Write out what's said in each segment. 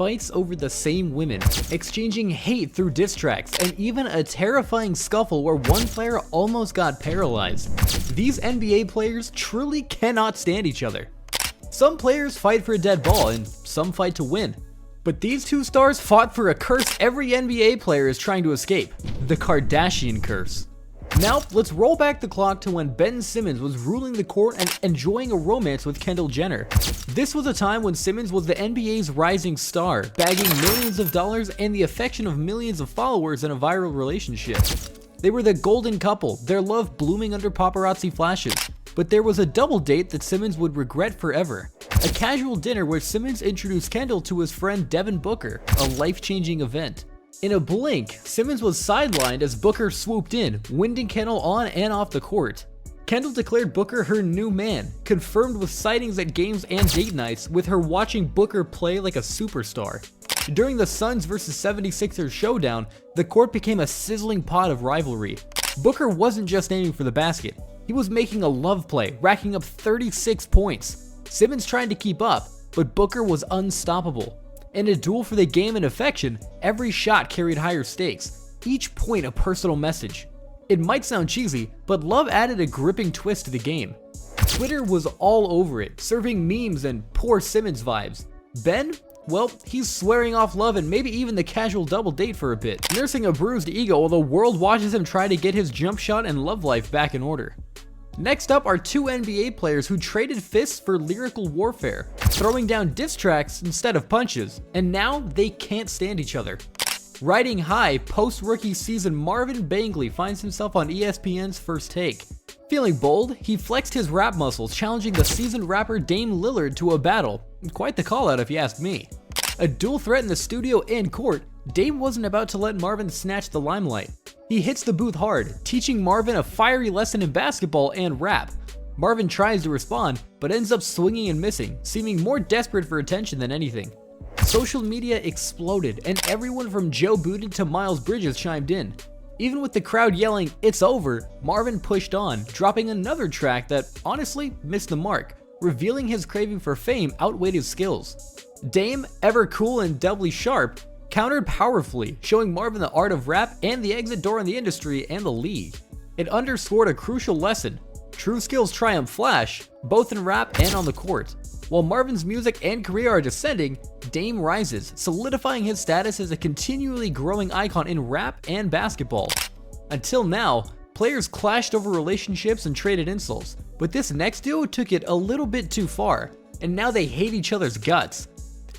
fights over the same women, exchanging hate through diss tracks, and even a terrifying scuffle where one player almost got paralyzed. These NBA players truly cannot stand each other. Some players fight for a dead ball and some fight to win. But these two stars fought for a curse every NBA player is trying to escape: the Kardashian curse. Now, let's roll back the clock to when Ben Simmons was ruling the court and enjoying a romance with Kendall Jenner. This was a time when Simmons was the NBA's rising star, bagging millions of dollars and the affection of millions of followers in a viral relationship. They were the golden couple, their love blooming under paparazzi flashes. But there was a double date that Simmons would regret forever. A casual dinner where Simmons introduced Kendall to his friend Devin Booker, a life-changing event. In a blink, Simmons was sidelined as Booker swooped in, winding Kendall on and off the court. Kendall declared Booker her new man, confirmed with sightings at games and date nights, with her watching Booker play like a superstar. During the Suns vs 76ers showdown, the court became a sizzling pot of rivalry. Booker wasn't just aiming for the basket, he was making a love play, racking up 36 points. Simmons tried to keep up, but Booker was unstoppable. In a duel for the game and affection, every shot carried higher stakes, each point a personal message. It might sound cheesy, but love added a gripping twist to the game. Twitter was all over it, serving memes and poor Simmons vibes. Ben? Well, he's swearing off love and maybe even the casual double date for a bit, nursing a bruised ego while the world watches him try to get his jump shot and love life back in order. Next up are two NBA players who traded fists for lyrical warfare, throwing down diss tracks instead of punches, and now they can't stand each other. Riding high, post-rookie season Marvin Bagley finds himself on ESPN's First Take. Feeling bold, he flexed his rap muscles, challenging the seasoned rapper Dame Lillard to a battle. Quite the call out if you ask me. A dual threat in the studio and court, Dame wasn't about to let Marvin snatch the limelight. He hits the booth hard, teaching Marvin a fiery lesson in basketball and rap. Marvin tries to respond, but ends up swinging and missing, seeming more desperate for attention than anything. Social media exploded, and everyone from Joe Budden to Miles Bridges chimed in. Even with the crowd yelling, "It's over," Marvin pushed on, dropping another track that honestly missed the mark, revealing his craving for fame outweighed his skills. Dame, ever cool and doubly sharp, countered powerfully, showing Marvin the art of rap and the exit door in the industry and the league. It underscored a crucial lesson: true skills triumph flash, both in rap and on the court. While Marvin's music and career are descending, Dame rises, solidifying his status as a continually growing icon in rap and basketball. Until now, players clashed over relationships and traded insults, but this next duo took it a little bit too far, and now they hate each other's guts.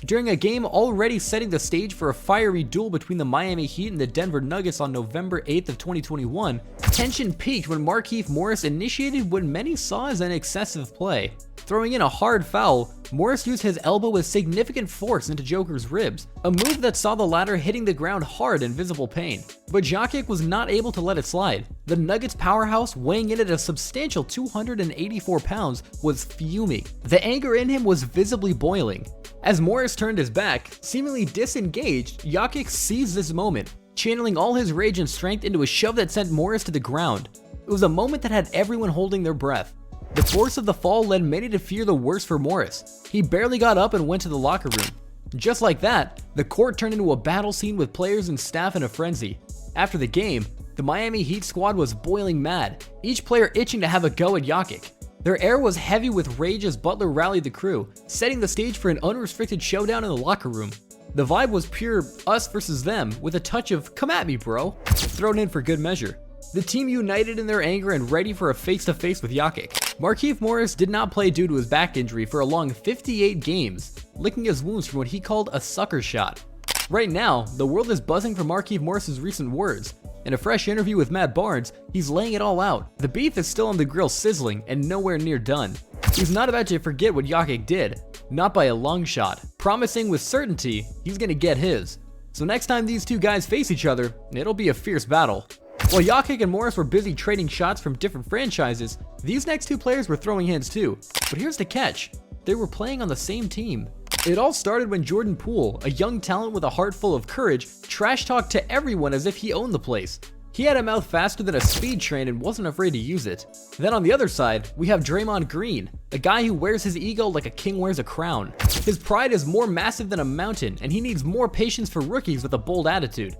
During a game already setting the stage for a fiery duel between the Miami Heat and the Denver Nuggets on November 8th of 2021, tension peaked when Markieff Morris initiated what many saw as an excessive play. Throwing in a hard foul, Morris used his elbow with significant force into Joker's ribs, a move that saw the latter hitting the ground hard in visible pain. But Jokic was not able to let it slide. The Nuggets powerhouse, weighing in at a substantial 284 pounds, was fuming. The anger in him was visibly boiling. As Morris turned his back, seemingly disengaged, Jokic seized this moment, channeling all his rage and strength into a shove that sent Morris to the ground. It was a moment that had everyone holding their breath. The force of the fall led many to fear the worst for Morris. He barely got up and went to the locker room. Just like that, the court turned into a battle scene with players and staff in a frenzy. After the game, the Miami Heat squad was boiling mad, each player itching to have a go at Jokic. Their air was heavy with rage as Butler rallied the crew, setting the stage for an unrestricted showdown in the locker room. The vibe was pure us versus them, with a touch of "come at me, bro" thrown in for good measure. The team united in their anger and ready for a face-to-face with Jokic. Markieff Morris did not play due to his back injury for a long 58 games, licking his wounds from what he called a sucker shot. Right now, the world is buzzing for Markieff Morris's recent words. In a fresh interview with Matt Barnes, he's laying it all out. The beef is still on the grill sizzling and nowhere near done. He's not about to forget what Jokic did, not by a long shot, promising with certainty he's gonna get his. So next time these two guys face each other, it'll be a fierce battle. While Jokic and Morris were busy trading shots from different franchises, these next two players were throwing hands too. But here's the catch: they were playing on the same team. It all started when Jordan Poole, a young talent with a heart full of courage, trash talked to everyone as if he owned the place. He had a mouth faster than a speed train and wasn't afraid to use it. Then on the other side, we have Draymond Green, a guy who wears his ego like a king wears a crown. His pride is more massive than a mountain, and he needs more patience for rookies with a bold attitude.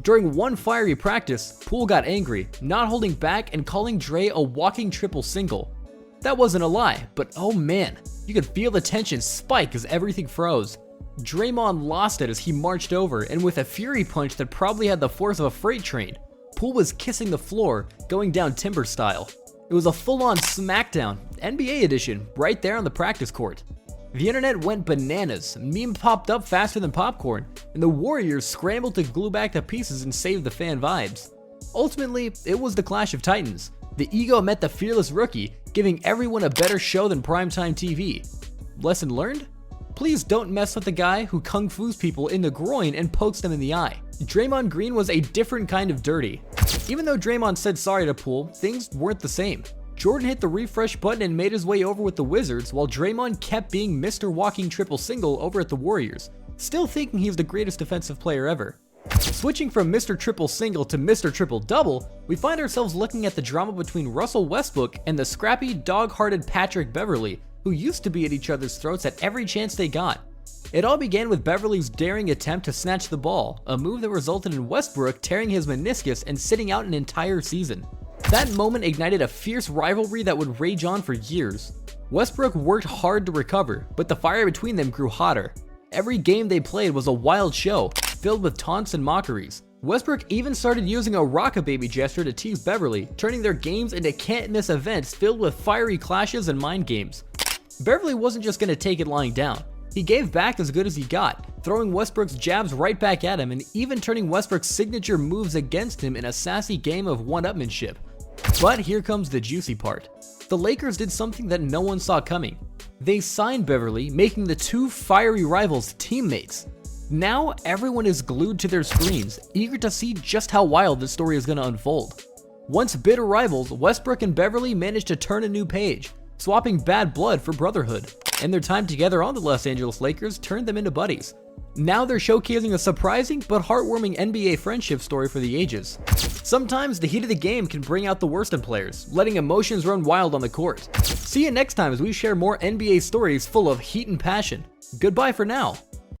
During one fiery practice, Poole got angry, not holding back and calling Dre a walking triple single. That wasn't a lie, but oh man, you could feel the tension spike as everything froze. Draymond lost it as he marched over, and with a fury punch that probably had the force of a freight train, Poole was kissing the floor, going down timber style. It was a full-on smackdown, NBA edition, right there on the practice court. The internet went bananas, meme popped up faster than popcorn, and the Warriors scrambled to glue back the pieces and save the fan vibes. Ultimately, it was the clash of titans. The ego met the fearless rookie, giving everyone a better show than primetime TV. Lesson learned? Please don't mess with the guy who kung fu's people in the groin and pokes them in the eye. Draymond Green was a different kind of dirty. Even though Draymond said sorry to Poole, things weren't the same. Jordan hit the refresh button and made his way over with the Wizards, while Draymond kept being Mr. Walking Triple Single over at the Warriors, still thinking he's the greatest defensive player ever. Switching from Mr. Triple Single to Mr. Triple Double, we find ourselves looking at the drama between Russell Westbrook and the scrappy, dog-hearted Patrick Beverley, who used to be at each other's throats at every chance they got. It all began with Beverley's daring attempt to snatch the ball, a move that resulted in Westbrook tearing his meniscus and sitting out an entire season. That moment ignited a fierce rivalry that would rage on for years. Westbrook worked hard to recover, but the fire between them grew hotter. Every game they played was a wild show, filled with taunts and mockeries. Westbrook even started using a rock-a-baby gesture to tease Beverley, turning their games into can't-miss events filled with fiery clashes and mind games. Beverley wasn't just going to take it lying down. He gave back as good as he got, throwing Westbrook's jabs right back at him and even turning Westbrook's signature moves against him in a sassy game of one-upmanship. But here comes the juicy part. The Lakers did something that no one saw coming. They signed Beverley, making the two fiery rivals teammates. Now everyone is glued to their screens, eager to see just how wild this story is going to unfold. Once bitter rivals, Westbrook and Beverley managed to turn a new page, swapping bad blood for brotherhood, and their time together on the Los Angeles Lakers turned them into buddies. Now they're showcasing a surprising but heartwarming NBA friendship story for the ages. Sometimes the heat of the game can bring out the worst in players, letting emotions run wild on the court. See you next time as we share more NBA stories full of heat and passion. Goodbye for now.